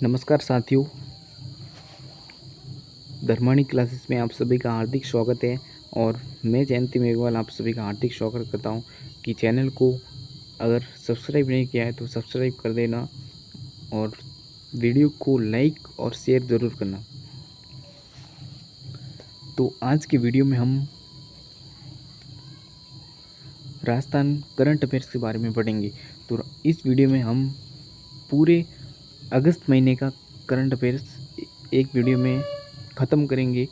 नमस्कार साथियों, धर्माणी क्लासेस में आप सभी का हार्दिक स्वागत है। और मैं जयंती मेघवाल आप सभी का हार्दिक स्वागत करता हूं कि चैनल को अगर सब्सक्राइब नहीं किया है तो सब्सक्राइब कर देना और वीडियो को लाइक और शेयर ज़रूर करना। तो आज की वीडियो में हम राजस्थान करंट अफेयर्स के बारे में पढ़ेंगे। तो इस वीडियो में हम पूरे अगस्त महीने का करंट अफेयर्स एक वीडियो में ख़त्म करेंगे।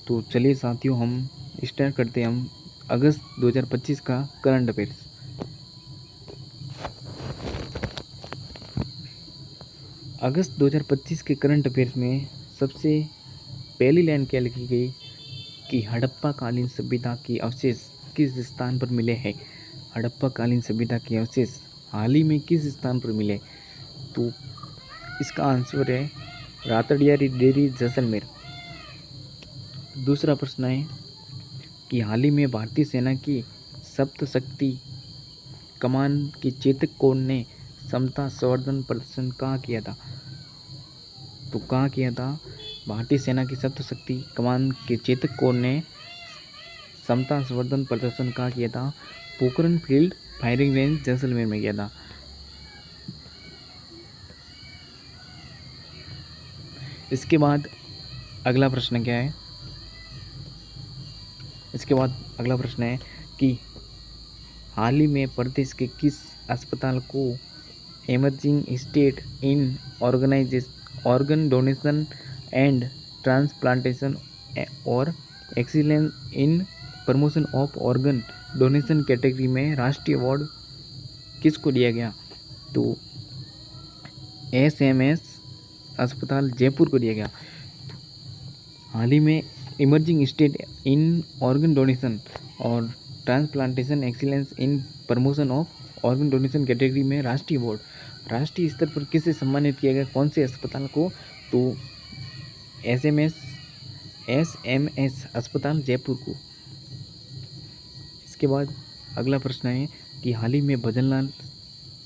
तो चलिए साथियों, हम स्टार्ट करते हैं हम अगस्त 2025 का करंट अफेयर्स। अगस्त 2025 के करंट अफेयर्स में सबसे पहली लाइन क्या लिखी गई कि हड़प्पा कालीन सभ्यता के अवशेष किस स्थान पर मिले हैं। हड़प्पा कालीन सभ्यता के अवशेष हाल ही में किस स्थान पर मिले। तो इसका आंसर है रातड़िया डेरी जैसलमेर। दूसरा प्रश्न है कि हाल ही में भारतीय सेना की सप्तशक्ति कमान के चेतक कोर ने क्षमता संवर्धन प्रदर्शन कहाँ किया था। तो कहाँ किया था। भारतीय सेना की सप्तशक्ति कमान के चेतक कोर ने क्षमता संवर्धन प्रदर्शन कहाँ किया था। Pokhran field firing range Jaisalmer में किया था। इसके बाद अगला प्रश्न क्या है। इसके बाद अगला प्रश्न है कि हाल ही में प्रदेश के किस अस्पताल को emerging state in organ donation and transplantation और excellence in promotion of organ donation category में राष्ट्रीय अवार्ड किसको दिया गया। तो SMS अस्पताल जयपुर को दिया गया। हाल ही में emerging state in organ donation और transplantation excellence in promotion of organ donation category में राष्ट्रीय अवार्ड राष्ट्रीय स्तर पर किसे सम्मानित किया गया, कौन से अस्पताल को। तो SMS अस्पताल जयपुर को। इसके बाद अगला प्रश्न है कि हाल ही में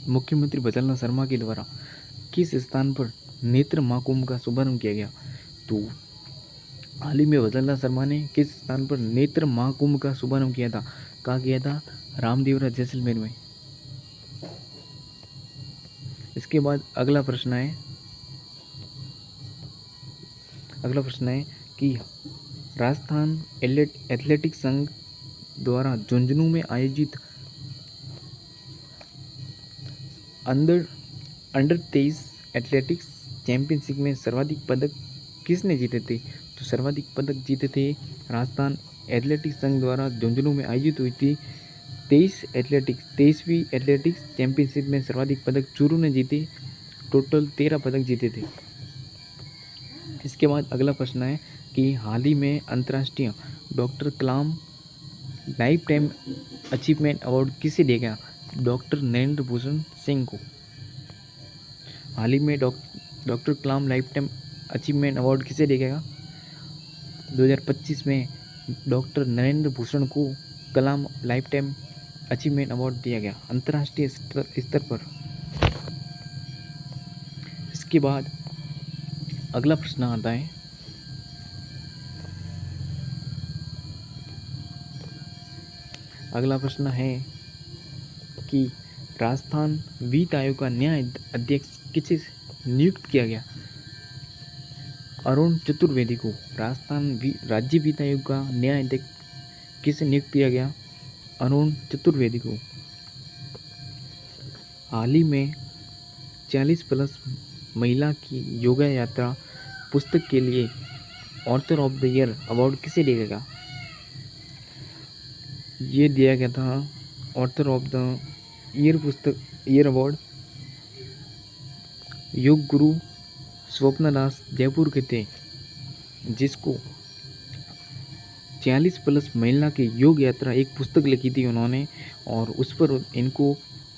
मुख्यमंत्री भजनलाल शर्मा के द्वारा किस स्थान पर नेत्र महाकुंभ का शुभारंभ किया गया। तो हाल ही में भजनलाल शर्मा ने किस स्थान पर नेत्र महाकुंभ का शुभारंभ किया था, कहाँ किया था। रामदेवरा जैसलमेर में। इसके बाद अगला प्रश्न है कि राजस्थान एथलेटिक्स संघ द्वारा झुंझुनू में आयोजित अंडर 23 एथलेटिक्स चैंपियनशिप में सर्वाधिक पदक किसने जीते थे। तो सर्वाधिक पदक जीते थे राजस्थान एथलेटिक्स संघ द्वारा झुंझुनू में आयोजित हुई थी 23वीं एथलेटिक्स चैंपियनशिप में सर्वाधिक पदक चूरू ने जीते। टोटल 13 पदक जीते थे। इसके बाद अगला प्रश्न है कि हाल ही में अंतर्राष्ट्रीय डॉक्टर कलाम लाइफ टाइम अचीवमेंट अवार्ड किसे दिया गया। डॉक्टर नरेंद्र भूषण सिंह को। हाल ही में डॉक्टर कलाम लाइफ टाइम अचीवमेंट अवार्ड किसे दिया गया। 2025 में डॉक्टर नरेंद्र भूषण को कलाम लाइफ टाइम अचीवमेंट अवार्ड दिया गया अंतर्राष्ट्रीय स्तर पर। इसके बाद अगला प्रश्न आता है कि राजस्थान वित्त आयोग का नया अध्यक्ष किसे नियुक्त किया गया। अरुण चतुर्वेदी को। राजस्थान राज्य वित्त आयोग का नया अध्यक्ष किसे नियुक्त किया गया। अरुण चतुर्वेदी को। हाल ही में 40+ महिला की योगा यात्रा पुस्तक के लिए author of the year award किसे दिया गया। ये दिया गया था author of the year award yoga guru स्वप्न दास जयपुर के थे, जिसको 40+ महिला की योग यात्रा एक पुस्तक लिखी थी उन्होंने, और उस पर इनको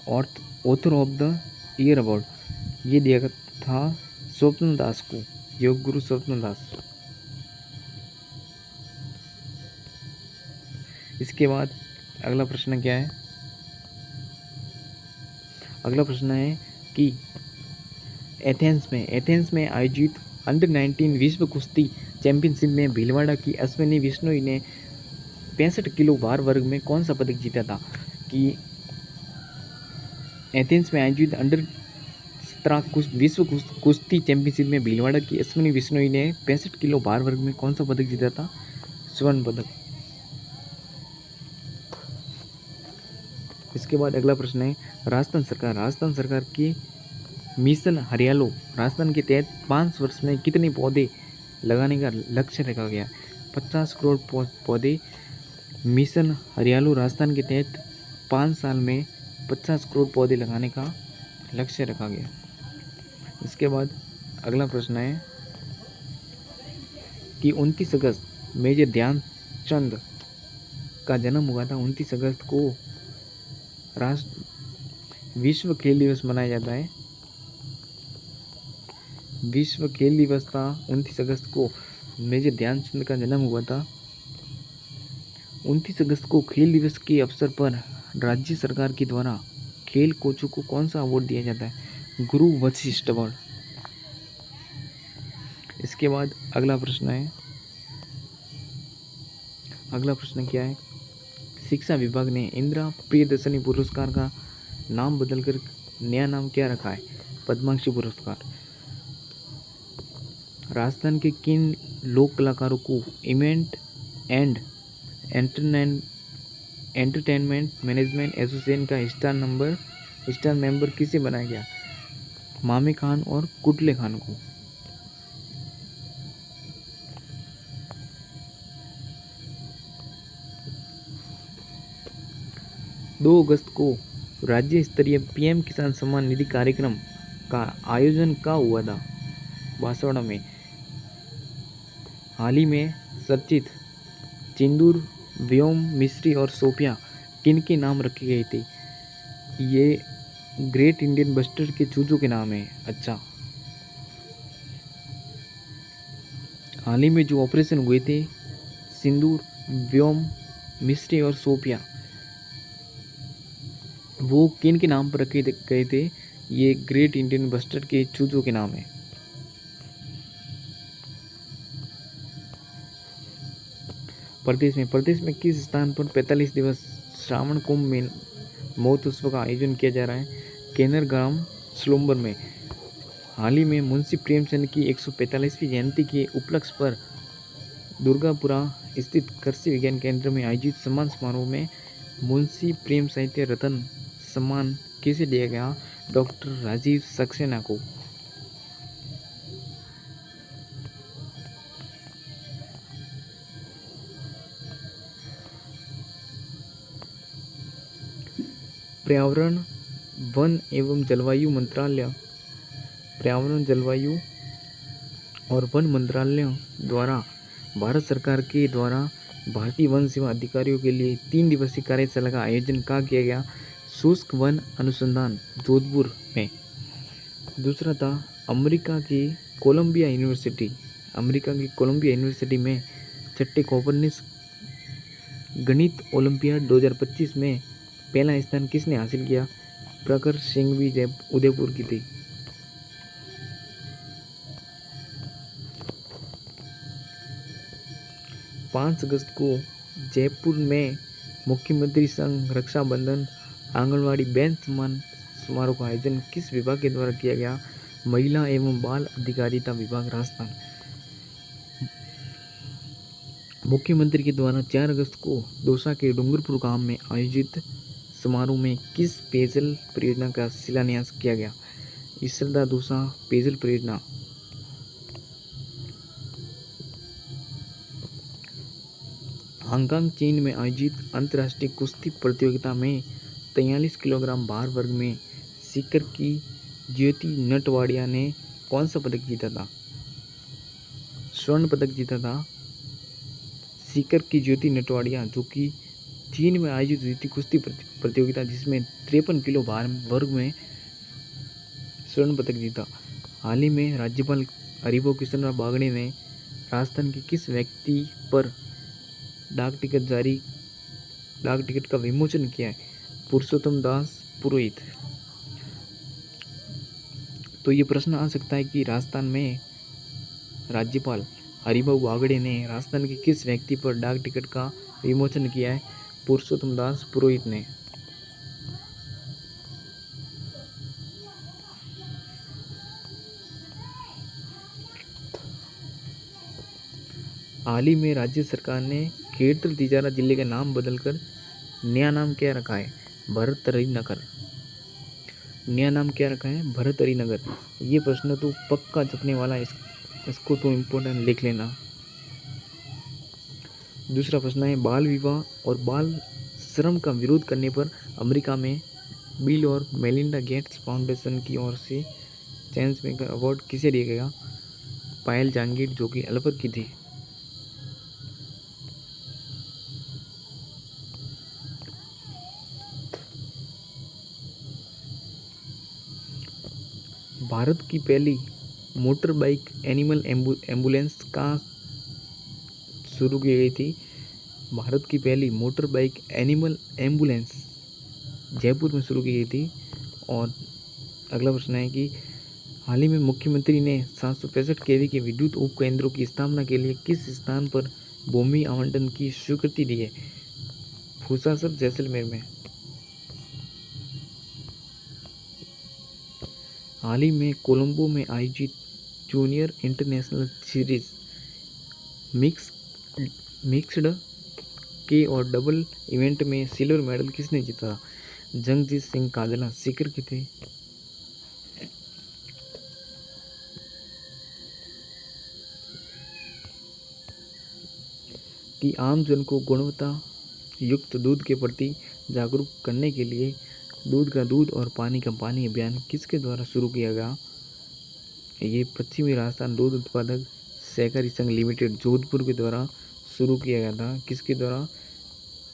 author of the year award ये दिया था स्वप्न दास को, योग गुरु स्वप्न दास। इसके बाद अगला प्रश्न क्या है। अगला प्रश्न है कि एथेंस में आयोजित अंडर 19 विश्व कुश्ती चैंपियनशिप में भीलवाड़ा की अश्विनी विश्नोई ने 65 किलो भार वर्ग में कौन सा पदक जीता था? कि एथेंस में आयोजित अंडर 17 विश्व कुश्ती चैंपियनशिप में भीलवाड़ा की अश्विनी विश्नोई ने 65 किलो भार वर्ग में कौन सा पदक जीता था? स्वर्ण पदक। इसके बाद अगला प्रश्न है, राजस्थान सरकार की मिशन हरियालो राजस्थान के तहत 5 वर्ष में कितने पौधे लगाने का लक्ष्य रखा गया? 50 करोड़ पौधे मिशन हरियालो राजस्थान के तहत 5 साल में 50 करोड़ पौधे लगाने का लक्ष्य रखा गया। इसके बाद अगला प्रश्न है कि 29 अगस्त मेजर ध्यानचंद का जन्म हुआ था। 29 अगस्त को विश्व खेल दिवस मनाया जाता है। विश्व खेल दिवस था 29 अगस्त को मेजर ध्यानचंद का जन्म हुआ था। 29 अगस्त को खेल दिवस के अवसर पर राज्य सरकार के द्वारा खेल कोचों को कौन सा अवार्ड दिया जाता है? गुरु वशिष्ठ अवार्ड। इसके बाद अगला प्रश्न क्या है? शिक्षा विभाग ने इंदिरा प्रियदर्शनी पुरस्कार का नाम बदलकर नया नाम क्या रखा है? पद्माश्री पुरस्कार। राजस्थान के किन लोक कलाकारों को event and entertainment management association का स्टार मेंबर किसे बनाया गया? मामे खान और कुटले खान को। दो अगस्त को राज्य स्तरीय पीएम किसान सम्मान निधि कार्यक्रम का आयोजन कहाँ हुआ था? बांसवाड़ा में। हाल ही में चर्चित चिंदूर, व्योम, मिस्री और सोफिया किन के नाम रखे गए थे? ये ग्रेट इंडियन बस्टर्ड के चूजों के नाम है। अच्छा, हाल ही में जो ऑपरेशन हुए थे सिंदूर, व्योम, मिस्री और सोफिया, वो किन के नाम पर रखे गए थे? ये ग्रेट इंडियन बस्टर्ड के चूजों के नाम है। प्रदेश में किस स्थान पर 45 दिवस श्रावण कुंभ में महोत्सव का आयोजन किया जा रहा है? केनर ग्राम स्लोम्बर में। हाल ही में मुंशी प्रेमचंद की 145वीं जयंती के उपलक्ष्य पर दुर्गापुरा स्थित कृषि विज्ञान केंद्र में आयोजित सम्मान समारोह में मुंशी प्रेम साहित्य रत्न सम्मान किसे दिया गया? डॉक्टर राजीव सक्सेना को। पर्यावरण, वन एवं जलवायु मंत्रालय, पर्यावरण, जलवायु और वन मंत्रालय द्वारा भारत सरकार के द्वारा भारतीय वन सेवा अधिकारियों के लिए 3 दिवसीय कार्यशाला का आयोजन कहाँ किया गया? शुष्क वन अनुसंधान जोधपुर में। दूसरा था अमेरिका की कोलंबिया यूनिवर्सिटी में छठे कोपर्निकस गणित ओलंपियाड 2025 में पहला स्थान किसने हासिल किया? प्रखर सिंघवी उदयपुर की थी। पाँच अगस्त को जयपुर में मुख्यमंत्री संघ रक्षाबंधन आंगनवाड़ी बहन सम्मान समारोह का आयोजन किस विभाग के द्वारा किया गया? महिला एवं बाल अधिकारिता विभाग, राजस्थान। मुख्यमंत्री के द्वारा 4 अगस्त को दौसा के डूंगरपुर गांव में आयोजित समारोह में किस पेयजल परियोजना का शिलान्यास किया गया? इसरदा दौसा पेयजल परियोजना। हांगकांग, चीन में आयोजित अंतर्राष्ट्रीय कुश्ती प्रतियोगिता में 43 किलोग्राम भार वर्ग में सीकर की ज्योति नटवाड़िया ने कौन सा पदक जीता था? स्वर्ण पदक जीता था। सीकर की ज्योति नटवाड़िया जो कि चीन में आयोजित हुई थी कुश्ती प्रतियोगिता जिसमें 53 किलो भार वर्ग में स्वर्ण पदक जीता। हाल ही में राज्यपाल हरिभाऊ कृष्णराव बागड़े ने राजस्थान के किस व्यक्ति पर डाक टिकट का विमोचन किया है? पुरुषोत्तम दास पुरोहित। तो ये प्रश्न आ सकता है कि राजस्थान में राज्यपाल हरिभाऊ बागड़े ने राजस्थान के किस व्यक्ति पर डाक टिकट का विमोचन किया है? पुरुषोत्तम दास पुरोहित ने। हाल ही में राज्य सरकार ने खेड़तर तिजारा जिले का नाम बदलकर नया नाम क्या रखा है? भरतहरि नगर। नया नाम क्या रखा है? भरतहरि नगर। ये प्रश्न तो पक्का छपने वाला है, इसको तो इम्पोर्टेंट लिख लेना। दूसरा प्रश्न है, बाल विवाह और बाल श्रम का विरोध करने पर अमेरिका में बिल और मेलिंडा गेट्स फाउंडेशन की ओर से चेंज मेकर अवार्ड किसे दिया गया? पायल जहांगीर, जो कि अलवर की थी। भारत की पहली मोटर बाइक एनिमल एम्बुलेंस कहाँ शुरू की गई थी? भारत की पहली motor bike animal ambulance Jaipur में शुरू की गई थी। और अगला प्रश्न है कि हाल ही में मुख्यमंत्री ने 765 केवी के विद्युत उपकेंद्रों की स्थापना के लिए किस स्थान पर भूमि आवंटन की स्वीकृति दी है? फूसासर, जैसलमेर में। हाल ही में कोलंबो में आयोजित जूनियर इंटरनेशनल सीरीज मिक्स्ड के और डबल इवेंट में सिल्वर मेडल किसने जीता? जगजीत सिंह काजला, सीकर के थे। कि आम जन को गुणवत्ता युक्त दूध के प्रति जागरूक करने के लिए दूध का दूध और पानी का पानी अभियान किसके द्वारा शुरू किया गया? ये पश्चिमी राजस्थान दूध उत्पादक सहकारी संघ लिमिटेड जोधपुर के द्वारा शुरू किया गया था। किसके द्वारा?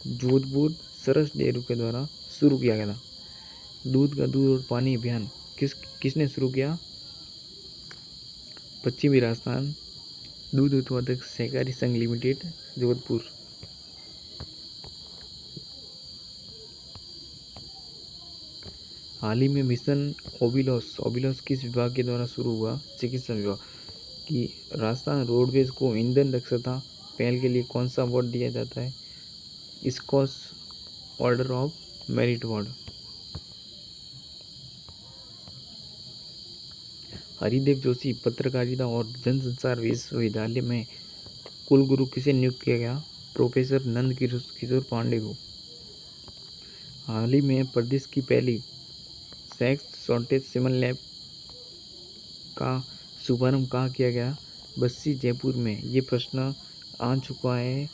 जोधपुर सरस डेयरी के द्वारा शुरू किया गया था। दूध का दूध और पानी अभियान किसने शुरू किया? पश्चिमी राजस्थान दूध उत्पादक सहकारी संघ लिमिटेड, जोधपुर। हाल ही में मिशन ओबिलॉस किस विभाग के द्वारा शुरू हुआ? चिकित्सा विभाग। कि राजस्थान रोडवेज को ईंधन दक्षता पहल के लिए कौन सा अवार्ड दिया जाता है? Skoch order of merit award. Haridev Joshi पत्रकारिता और जनसंचार विश्वविद्यालय में कुलगुरु किसे नियुक्त किया गया? प्रोफेसर नंद किशोर पांडे को। हाल ही में प्रदेश की पहली सेक्स शॉर्टेज सिमन लैब का शुभारंभ कहाँ किया गया? बस्सी, जयपुर में। ये प्रश्न आ चुका है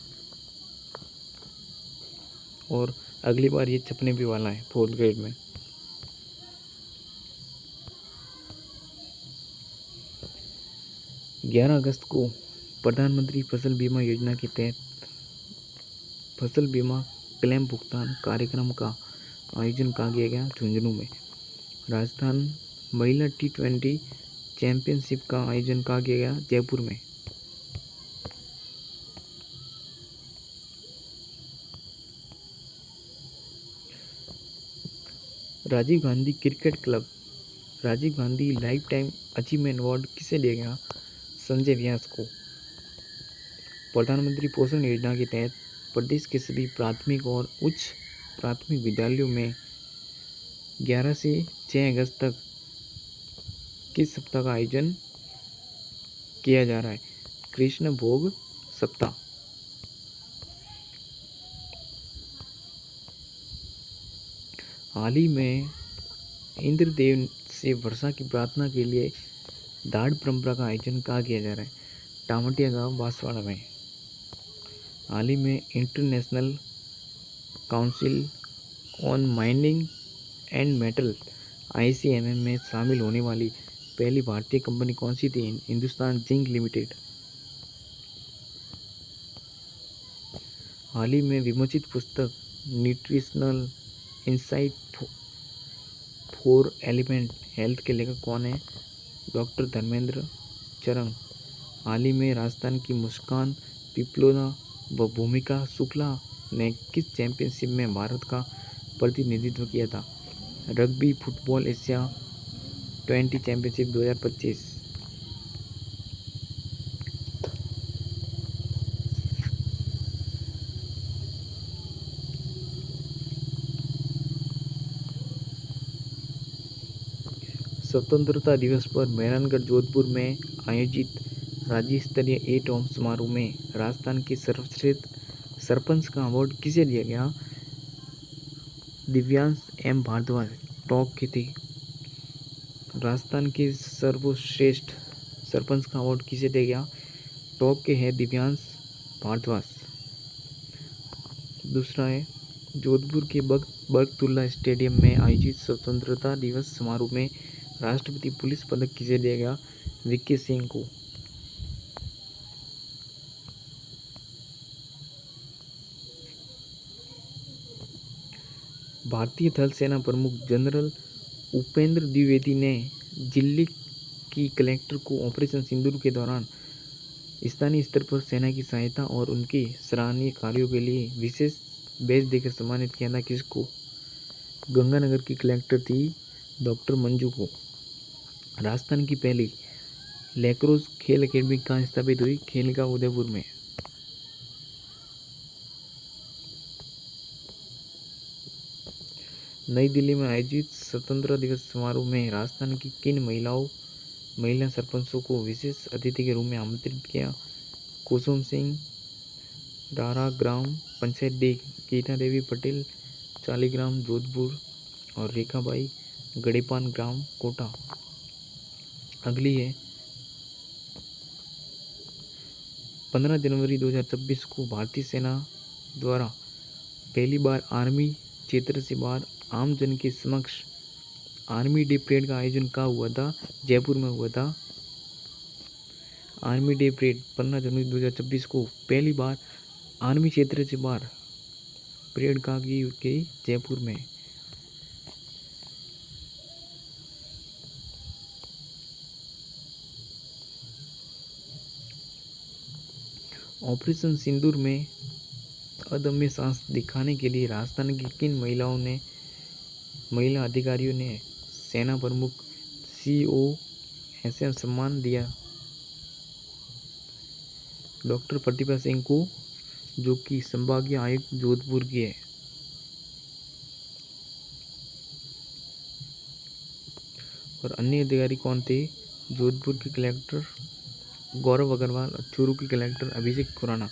और अगली बार ये छपने भी वाला है 4th ग्रेड में। ग्यारह अगस्त को प्रधानमंत्री फसल बीमा योजना के तहत फसल बीमा क्लेम भुगतान कार्यक्रम का आयोजन कहाँ किया गया? झुंझुनू में। राजस्थान महिला T20 चैंपियनशिप का आयोजन कहाँ किया गया? जयपुर में। Rajiv Gandhi cricket club Rajiv Gandhi lifetime achievement award किसे दिया गया? संजय व्यास को। प्रधानमंत्री पोषण योजना के तहत प्रदेश के सभी प्राथमिक और उच्च प्राथमिक विद्यालयों में 11 से 6 अगस्त तक किस सप्ताह का आयोजन किया जा रहा है? कृष्ण भोग सप्ताह। हाल ही में इंद्रदेव से वर्षा की प्रार्थना के लिए दाढ़ परंपरा का आयोजन कहाँ किया जा रहा है? टामटिया गांव, बांसवाड़ा में। हाल ही में international council on mining and metal ICMM में शामिल होने वाली पहली भारतीय कंपनी कौन सी थी? Hindustan zinc limited. हाल ही में विमोचित पुस्तक nutritional insight for element health के लेखक कौन है? डॉक्टर धर्मेंद्र चरंग। हाल ही में राजस्थान की मुस्कान पिपलोना व भूमिका शुक्ला ने किस चैंपियनशिप में भारत का प्रतिनिधित्व किया था? Rugby football Asia T20 championship 2025। स्वतंत्रता दिवस पर मेहरानगढ़ जोधपुर में आयोजित राज्य स्तरीय एट होम समारोह में राजस्थान के सर्वश्रेष्ठ सरपंच का अवार्ड किसे दिया गया? दिव्यांश एम भारद्वाज टॉप के थे। राजस्थान के सर्वश्रेष्ठ सरपंच का अवार्ड किसे दिया गया? टॉप के है दिव्यांश भारद्वाज। दूसरा है जोधपुर के बरकतुल्ला स्टेडियम में आयोजित स्वतंत्रता दिवस समारोह में राष्ट्रपति पुलिस पदक किसे दिया गया? वीके सिंह को। भारतीय थल सेना प्रमुख जनरल उपेंद्र द्विवेदी ने दिल्ली की कलेक्टर को ऑपरेशन सिंदूर के दौरान स्थानीय स्तर पर सेना की सहायता और उनके सराहनीय कार्यों के लिए विशेष बेच देकर सम्मानित किया था। किसको? गंगानगर की कलेक्टर थी डॉक्टर मंजू को। राजस्थान की पहली लैक्रोस खेल अकेडमी कहाँ स्थापित हुई? खेलगा उदयपुर में। नई दिल्ली में आयोजित स्वतंत्रता दिवस समारोह में राजस्थान की किन महिला सरपंचों को विशेष अतिथि के रूप में आमंत्रित किया? कुसुम सिंह डारा ग्राम पंचायत गीता देवी पटेल चालीग्राम जोधपुर और रेखाबाई गड़ेपान ग्राम कोटा। अगली है 15 जनवरी 2026 को भारतीय सेना द्वारा पहली बार आर्मी क्षेत्र से बाहर आम जन के समक्ष आर्मी डे परेड का आयोजन कहाँ हुआ था? जयपुर में हुआ था। आर्मी डे परेड 15 जनवरी 2026 को पहली बार आर्मी क्षेत्र से बाहर परेड कहाँ की गई? जयपुर में। ऑपरेशन सिंदूर में अदम्य साहस दिखाने के लिए राजस्थान की किन महिला अधिकारियों ने सेना प्रमुख COSM सम्मान दिया? डॉक्टर प्रतिभा सिंह को, जो कि संभागीय आयुक्त जोधपुर की है। और अन्य अधिकारी कौन थे? जोधपुर के कलेक्टर गौरव अग्रवाल, चूरू के कलेक्टर अभिषेक खुराना,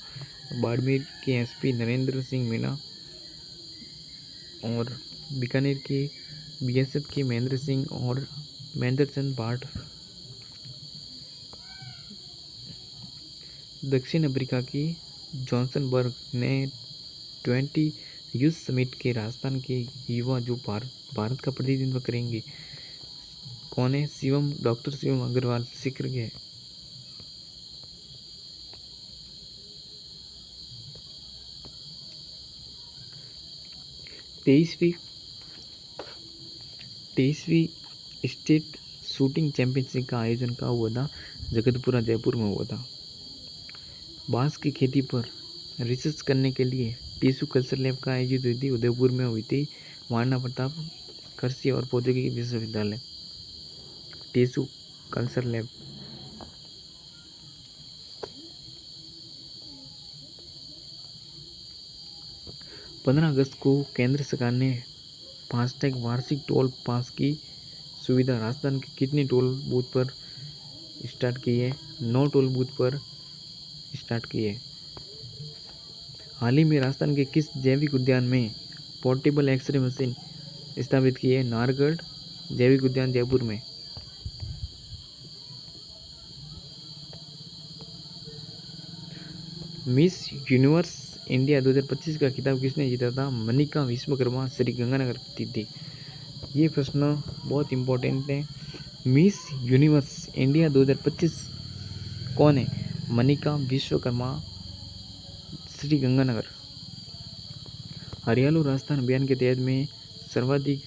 बाड़मेर के SP नरेंद्र सिंह मीणा और बीकानेर के BSF के महेंद्र सिंह और महेंद्र चंद भाट। दक्षिण अफ्रीका की जॉन्सनबर्ग ने T20 यूथ समिट के राजस्थान के युवा जो भारत का प्रतिनिधित्व करेंगे कौन है? डॉक्टर शिवम अग्रवाल सीकर के। 23वीं स्टेट शूटिंग चैंपियनशिप का आयोजन कहाँ हुआ था? जगतपुरा जयपुर में हुआ था। बांस की खेती पर रिसर्च करने के लिए टिश्यू कल्चर लैब का आयोजित हुई थी, उदयपुर में हुई थी। महाराणा प्रताप कृषि और प्रौद्योगिकी विश्वविद्यालय टिश्यू कल्चर लैब। पंद्रह अगस्त को केंद्र सरकार ने फास्टैग वार्षिक टोल पास की सुविधा राजस्थान के कितने टोल बूथ पर स्टार्ट की है? 9 टोल बूथ पर स्टार्ट की है। हाल ही में राजस्थान के किस जैविक उद्यान में पोर्टेबल एक्सरे मशीन स्थापित की है? नाहरगढ़ जैविक उद्यान जयपुर में। मिस यूनिवर्स इंडिया 2025 का खिताब किसने जीता था? मनिका विश्वकर्मा श्री गंगानगर की थी। ये प्रश्न बहुत इम्पोर्टेंट है। मिस यूनिवर्स इंडिया 2025 कौन है? मनिका विश्वकर्मा श्री गंगानगर। हरियालो राजस्थान अभियान के तहत में सर्वाधिक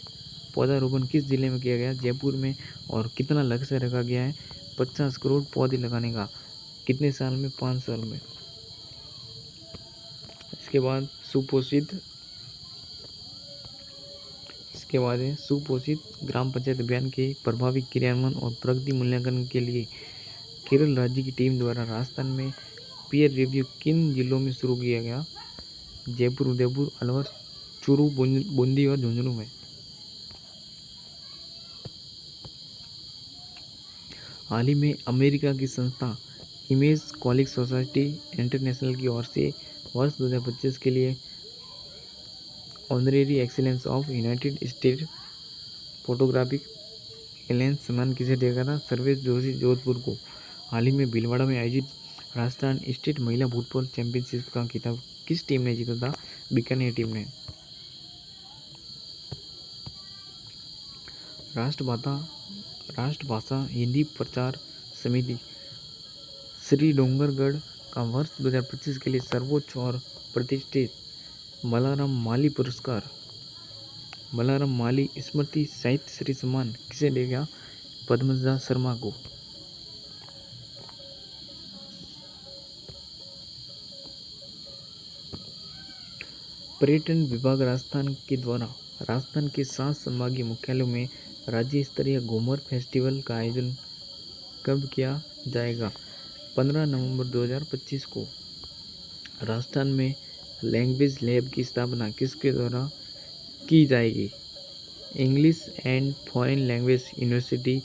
पौधारोपण किस जिले में किया गया? जयपुर में। और कितना लक्ष्य रखा गया है? 50 करोड़ पौधे लगाने का। कितने साल में? 5 साल में। इसके बाद इसके बाद है सुपोषित ग्राम पंचायत अभियान के प्रभावी क्रियान्वयन और प्रगति मूल्यांकन के लिए केरल राज्य की टीम द्वारा राजस्थान में पीयर रिव्यू किन जिलों में शुरू किया गया? जयपुर, उदयपुर, अलवर, चूरू, बूंदी और झुंझुनू में। हाल ही में अमेरिका की संस्था इमेज कॉलिक सोसाइटी इंटरनेशनल की ओर से वर्ष 2025 के लिए honorary excellence of United State Photographic Alliance सम्मान किसे दिया गया था? सर्वेश जोशी जोधपुर को। हाल ही में भीलवाड़ा में आयोजित राजस्थान स्टेट महिला फुटबॉल चैंपियनशिप का खिताब किस टीम ने जीता था? बीकानेर टीम ने। राष्ट्रभाषा हिंदी प्रचार समिति श्री डोंगरगढ़ का वर्ष 2025 के लिए सर्वोच्च और प्रतिष्ठित मलाराम माली पुरस्कार, मलाराम माली स्मृति साहित्य श्री सम्मान किसे देगा? पद्मजा शर्मा को। पर्यटन विभाग राजस्थान के द्वारा राजस्थान के 7 संभागीय मुख्यालयों में राज्य स्तरीय घूमर फेस्टिवल का आयोजन कब किया जाएगा? 15 नवंबर 2025 को। राजस्थान में लैंग्वेज लैब की स्थापना किसके द्वारा की जाएगी? English and foreign language university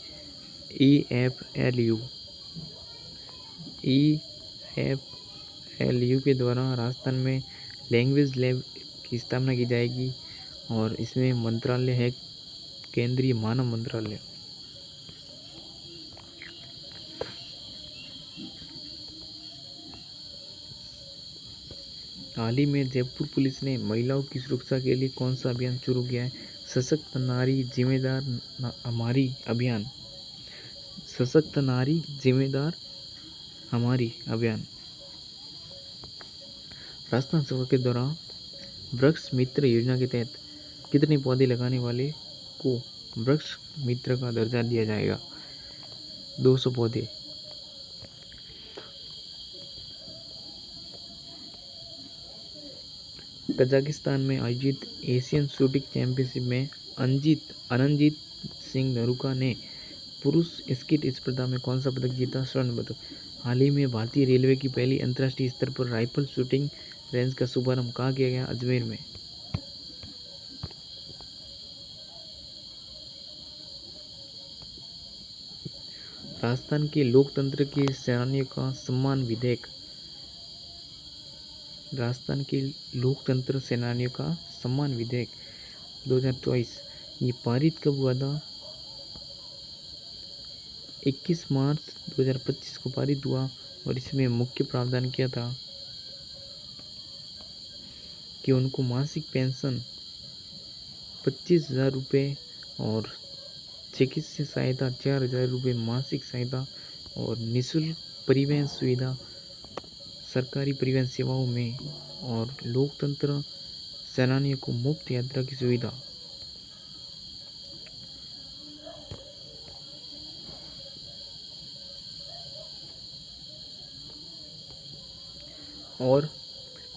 EFLU के द्वारा राजस्थान में लैंग्वेज लैब की स्थापना की जाएगी और इसमें मंत्रालय है केंद्रीय मानव मंत्रालय। हाल ही में जयपुर पुलिस ने महिलाओं की सुरक्षा के लिए कौन सा अभियान शुरू किया है? सशक्त नारी जिम्मेदार हमारी अभियान। सशक्त नारी जिम्मेदार हमारी अभियान। राजस्थान सरकार के द्वारा वृक्ष मित्र योजना के तहत कितने पौधे लगाने वाले को वृक्ष मित्र का दर्जा दिया जाएगा? 200 पौधे। कजाकिस्तान में आयोजित एशियन शूटिंग चैंपियनशिप में अनंजीत सिंह नरूका ने पुरुष स्कीट स्पर्धा में कौन सा पदक जीता? स्वर्ण पदक। हाल ही में भारतीय रेलवे की पहली अंतर्राष्ट्रीय स्तर पर राइफल शूटिंग रेंज का शुभारंभ कहाँ किया गया? अजमेर में। राजस्थान के लोकतंत्र के सेनानियों का सम्मान विधेयक। राजस्थान के लोकतंत्र सेनानियों का सम्मान विधेयक 2024 ये पारित कब हुआ था? 21 मार्च 2025 को पारित हुआ और इसमें मुख्य प्रावधान किया था कि उनको मासिक पेंशन 25,000 रुपये और चिकित्सा सहायता 4,000 रुपये मासिक सहायता और निःशुल्क परिवहन सुविधा सरकारी परिवहन सेवाओं में और लोकतंत्र सेनानियों को मुफ्त यात्रा की सुविधा। और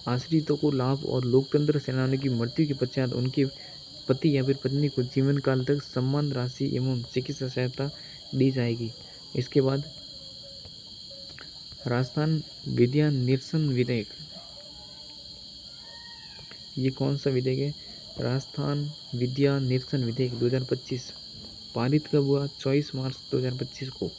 आश्रितों को लाभ और लोकतंत्र सेनानियों की मृत्यु के पश्चात उनके पति या फिर पत्नी को जीवन काल तक सम्मान राशि एवं चिकित्सा सहायता दी जाएगी। इसके बाद राजस्थान विद्या निरसन विधेयक ये कौन सा विधेयक है? राजस्थान विद्या निरसन विधेयक 2025 पारित कब हुआ? 24 मार्च 2025 को।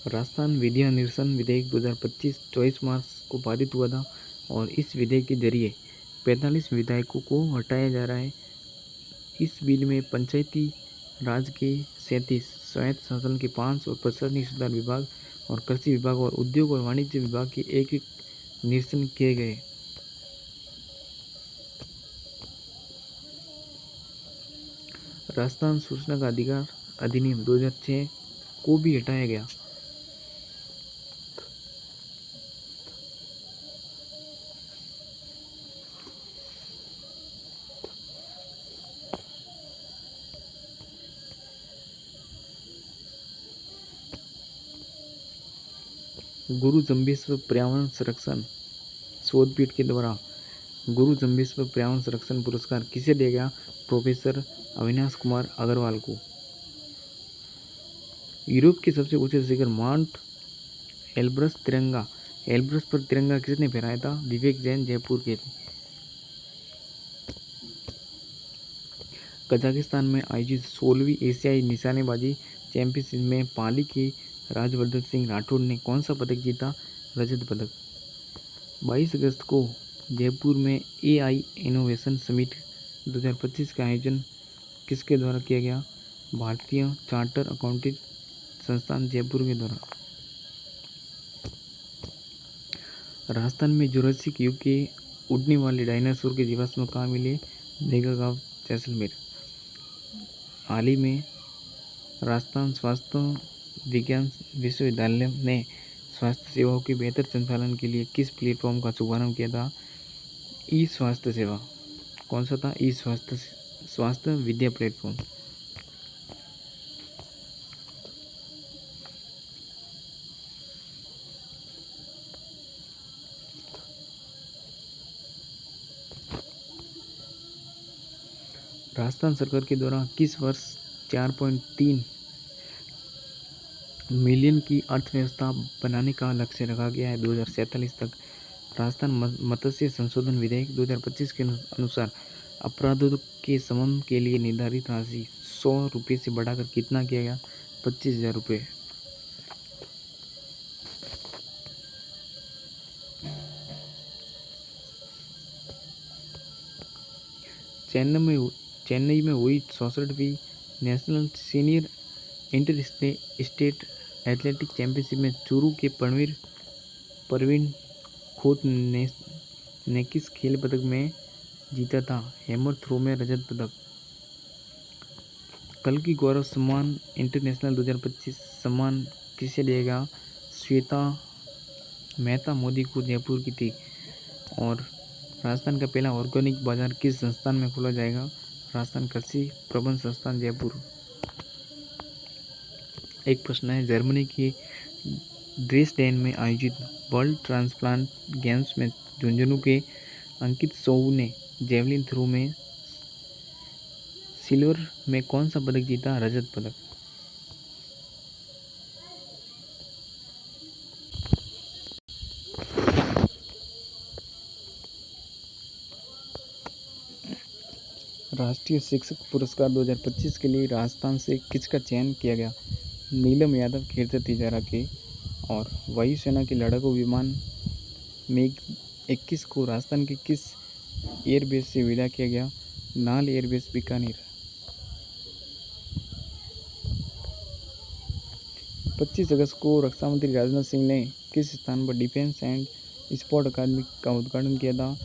राजस्थान विद्या निरसन विधेयक 2025 24 मार्च को पारित हुआ था और इस विधेयक के जरिए 45 विधायकों को हटाया जा रहा है। इस बिल में पंचायती राज के 37, स्वायत्त शासन के 5 और प्रशासनिक सुधार विभाग और कृषि विभाग और उद्योग और वाणिज्य विभाग के एक निरसन किए गए। राजस्थान सूचना का अधिकार अधिनियम 2006 को भी हटाया गया। गुरु जम्बेश्वर पर्यावरण संरक्षण शोधपीठ के द्वारा गुरु जम्बेश्वर पर्यावरण संरक्षण पुरस्कार किसे दिया गया? प्रोफेसर अविनाश कुमार अग्रवाल को। यूरोप के सबसे ऊंचे शिखर माउंट एल्ब्रस तिरंगा एल्ब्रस पर तिरंगा किसने फहराया था? विवेक जैन जयपुर के थे। कजाकिस्तान में आयोजित 16वीं एशियाई निशानेबाजी चैंपियनशिप में पाली के राजवर्धन सिंह राठौड़ ने कौन सा पदक जीता? रजत पदक। 22 अगस्त को जयपुर में AI इनोवेशन समिट 2025 का आयोजन किसके द्वारा किया गया? भारतीय चार्टर अकाउंटेंट संस्थान जयपुर के द्वारा। राजस्थान में जुरासिक युग के उड़ने वाले डायनासोर के जीवाश्म कहाँ मिले? मेघागांव जैसलमेर। हाल ही में राजस्थान स्वास्थ्य विज्ञान विश्वविद्यालय ने स्वास्थ्य सेवाओं के बेहतर संचालन के लिए किस प्लेटफॉर्म का शुभारंभ किया था? ई स्वास्थ्य सेवा। कौन सा था? ई स्वास्थ्य विद्या प्लेटफॉर्म। राजस्थान सरकार के द्वारा किस वर्ष 4.3 मिलियन की अर्थव्यवस्था बनाने का लक्ष्य रखा गया है? 2047 तक। राजस्थान मत्स्य संशोधन विधेयक 2025 के अनुसार अपराधों के शमन के लिए निर्धारित राशि 100 रुपये से बढ़ाकर कितना किया गया? 25,000 रुपये। चेन्नई में हुई 64वीं national senior inter state athletic championship में चूरू के प्रवीण खोत ने किस खेल पदक में जीता था? हैमर थ्रो में रजत पदक। कल की गौरव सम्मान इंटरनेशनल 2025 सम्मान किसे दिया गया? श्वेता मेहता मोदी को जयपुर की थी। और राजस्थान का पहला ऑर्गेनिक बाजार किस संस्थान में खोला जाएगा? राजस्थान कृषि प्रबंध संस्थान जयपुर। एक प्रश्न है, जर्मनी के ड्रेसडेन में आयोजित वर्ल्ड ट्रांसप्लांट गेम्स में झुंझुनू के अंकित सोऊ ने जेवलिन थ्रो में सिल्वर में कौन सा पदक जीता? रजत पदक। राष्ट्रीय शिक्षक पुरस्कार 2025 के लिए राजस्थान से किसका चयन किया गया? नीलम यादव कीर्ति तिजारा के। और वायुसेना के लड़ाकू विमान मेघ 21 को राजस्थान के किस एयरबेस से विदा किया गया? नाल एयरबेस बीकानेर। 25 अगस्त को रक्षा मंत्री राजनाथ सिंह ने किस स्थान पर डिफेंस एंड स्पोर्ट अकादमी का उद्घाटन किया था?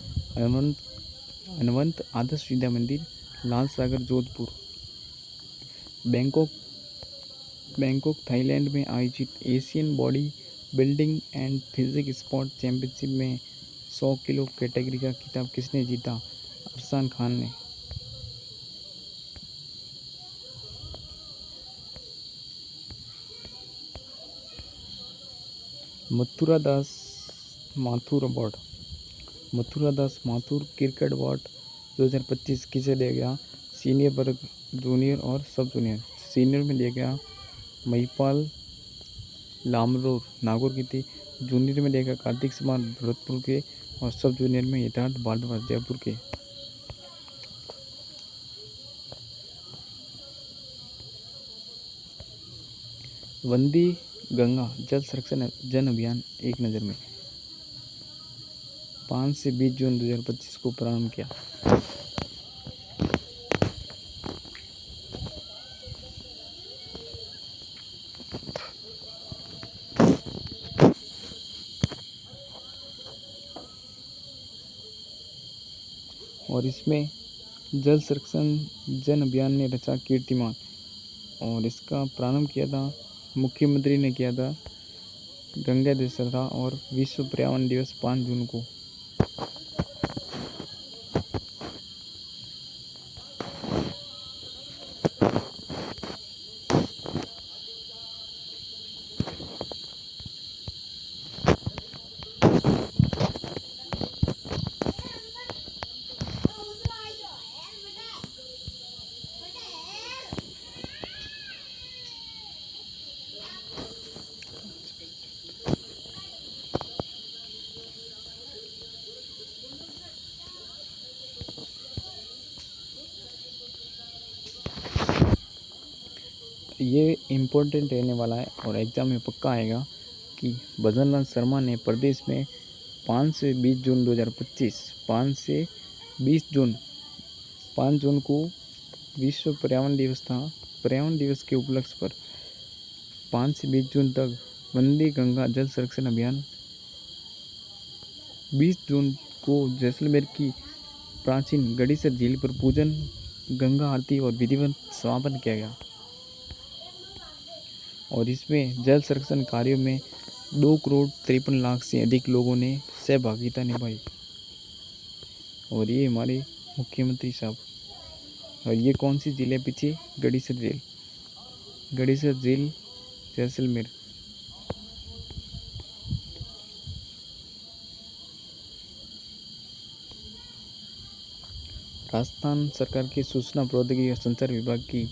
हनुमंत आदर्श विद्या मंदिर, लाल सागर, जोधपुर। बैंकॉक थाईलैंड में आयोजित Asian body building and physique sport championship में 100 किलो कैटेगरी का खिताब किसने जीता? अरसान खान ने। मथुरा दास माथुर क्रिकेट अवार्ड 2025 किसे दिया गया? सीनियर वर्ग, जूनियर और सब जूनियर। सीनियर में दिया गया महिपाल लामरोर नागौर की थी। जूनियर में दिया गया कार्तिक कुमार भरतपुर के। और सब जूनियर में यथार्थ भारद्वाज जयपुर के। वंदे गंगा जल संरक्षण जन अभियान एक नज़र में 5 से 20 जून 2025 को प्रारंभ किया। और इसमें जल संरक्षण जन अभियान ने रचा कीर्तिमान। और इसका प्रारंभ किया था, मुख्यमंत्री ने किया था गंगा दशहरा और विश्व पर्यावरण दिवस 5 जून को। ये इम्पोर्टेंट रहने वाला है और एग्ज़ाम में पक्का आएगा कि भजनलाल शर्मा ने प्रदेश में 5 से 20 जून 2025 5 जून को विश्व पर्यावरण दिवस था। पर्यावरण दिवस के उपलक्ष्य पर 5 से 20 जून तक वंदे गंगा जल संरक्षण अभियान, 20 जून को जैसलमेर की प्राचीन गड़ीसर झील पर पूजन, गंगा आरती और विधिवत समापन किया गया और इसमें जल संरक्षण कार्यों में 2,53,00,000 से अधिक लोगों ने सहभागिता निभाई। और ये हमारे मुख्यमंत्री साहब। और ये कौन सी झील है पीछे? गड़ीसर झील, गड़ीसर झील जैसलमेर। राजस्थान सरकार के सूचना प्रौद्योगिकी और संचार विभाग की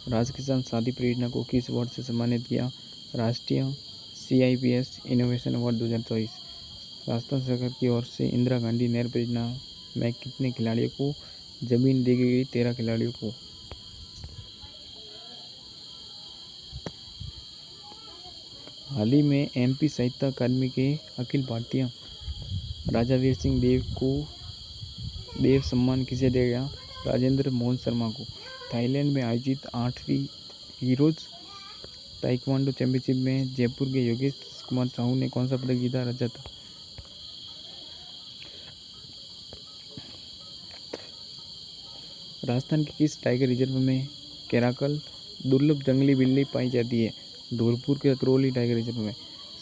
राजकिसान शादी परियोजना को किस अवार्ड से सम्मानित किया? राष्ट्रीय CIPS इनोवेशन अवार्ड 2024। राजस्थान सरकार की ओर से इंदिरा गांधी नहर परियोजना में कितने खिलाड़ियों को जमीन दी गई? 13 खिलाड़ियों को। हाल ही में MP साहित्य अकादमी के अखिल भारतीय राजा वीर सिंह देव सम्मान किसे दिया गया? राजेंद्र मोहन शर्मा को। थाईलैंड में आयोजित 8वीं हीरोज ताइक्वांडो चैंपियनशिप में जयपुर के योगेश कुमार साहू ने कौन सा पदक जीता? रजत। राजस्थान के किस टाइगर रिजर्व में कैराकल दुर्लभ जंगली बिल्ली पाई जाती है? धौलपुर के अकरोली टाइगर रिजर्व में।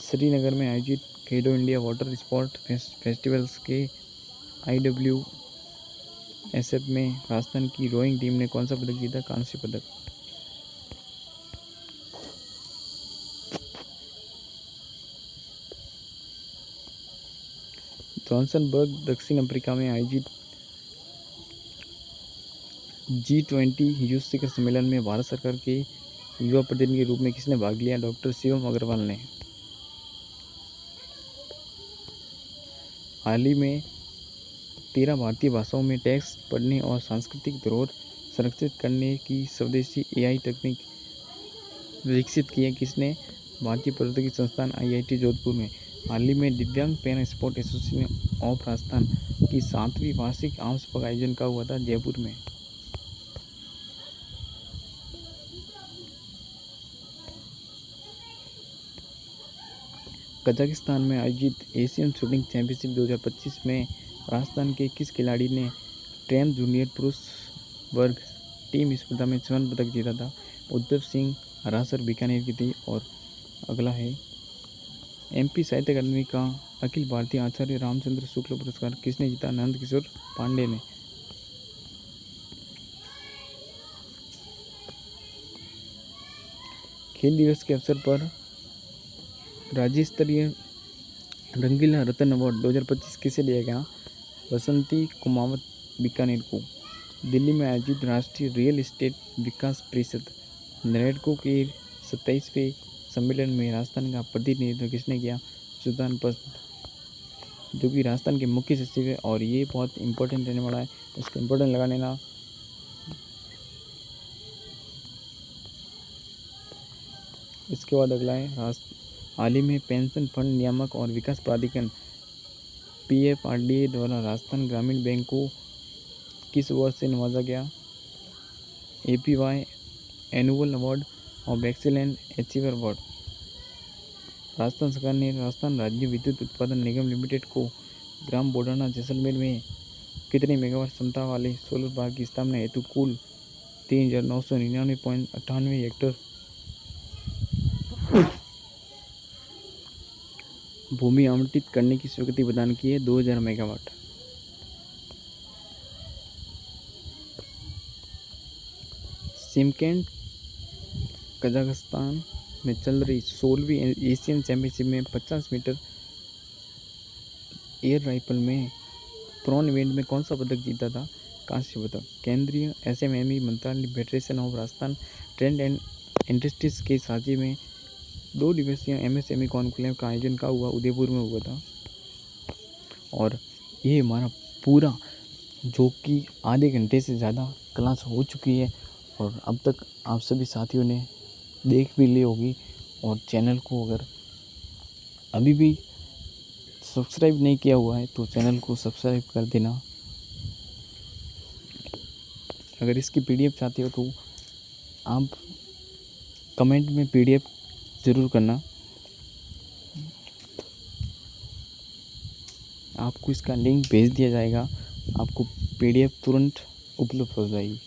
श्रीनगर में आयोजित खेलो इंडिया वाटर स्पोर्ट फेस्टिवल्स के IWSF में राजस्थान की रोइंग टीम ने कौन सा पदक जीता? कांस्य पदक। जॉन्सनबर्ग दक्षिण अफ्रीका में आयोजित G20 युवा शिखर सम्मेलन में भारत सरकार के युवा प्रतिनिधि के रूप में किसने भाग लिया? डॉक्टर शिवम अग्रवाल ने। हाल ही में 13 भारतीय भाषाओं में टेक्स्ट पढ़ने और सांस्कृतिक धरोहर संरक्षित करने की स्वदेशी AI तकनीक विकसित की है किसने? भारतीय प्रौद्योगिकी संस्थान IIT जोधपुर में। हाल ही में दिव्यांग para sport association of Rajasthan की 7वीं वार्षिक आम सभा का आयोजन कहाँ हुआ था? जयपुर में। कजाकिस्तान में आयोजित एशियन शूटिंग चैंपियनशिप 2025 में राजस्थान के किस खिलाड़ी ने ट्रैप जूनियर पुरुष वर्ग टीम स्पर्धा में स्वर्ण पदक जीता था? उद्धव सिंह हरासर बीकानेर की थी। और अगला है MP साहित्य अकादमी का अखिल भारतीय आचार्य रामचंद्र शुक्ल पुरस्कार किसने जीता? नंद किशोर पांडे ने। खेल दिवस के अवसर पर राज्य स्तरीय रंगीला रत्न अवार्ड 2025 किसे दिया गया? बसंती कुमावत बीकानेर को। दिल्ली में आयोजित राष्ट्रीय रियल एस्टेट विकास परिषद NAREDCO के 27वें सम्मेलन में राजस्थान का प्रतिनिधित्व किसने किया? सुल्तान पस्त, जो कि राजस्थान के मुख्य सचिव है। और ये बहुत इंपॉर्टेंट रहने वाला है, इसको इम्पोर्टेंट लगा लेना। इसके बाद अगला है हाल ही में पेंशन फंड नियामक और विकास प्राधिकरण PFRDA द्वारा राजस्थान ग्रामीण बैंक को किस अवार्ड से नवाजा गया? APY annual award of excellent achiever award. Rajasthan सरकार ने राजस्थान राज्य विद्युत उत्पादन निगम लिमिटेड को ग्राम बोडाना जैसलमेर में कितने मेगावाट क्षमता वाले सोलर पार्क की स्थापना हेतु कुल 3,999.98 हेक्टेयर भूमि आवंटित करने की स्वीकृति प्रदान की है? 2,000 मेगावाट। शिमकेंट कजाकिस्तान में चल रही 16वीं एशियन चैंपियनशिप में 50 मीटर एयर राइफल में प्रोन इवेंट में कौन सा पदक जीता था? कांस्य पदक। केंद्रीय SMME मंत्रालय federation of Rajasthan trade and industries के साझे में 2 दिवसीय MSME कॉन्क्लेव का आयोजन का हुआ? उदयपुर में हुआ था। और ये हमारा पूरा जो कि आधे घंटे से ज़्यादा क्लास हो चुकी है और अब तक आप सभी साथियों ने देख भी ली होगी। और चैनल को अगर अभी भी सब्सक्राइब नहीं किया हुआ है तो चैनल को सब्सक्राइब कर देना। अगर इसकी पीडीएफ चाहते हो तो आप कमेंट में पीडीएफ ज़रूर करना, आपको इसका लिंक भेज दिया जाएगा, आपको पीडीएफ तुरंत उपलब्ध हो जाएगी।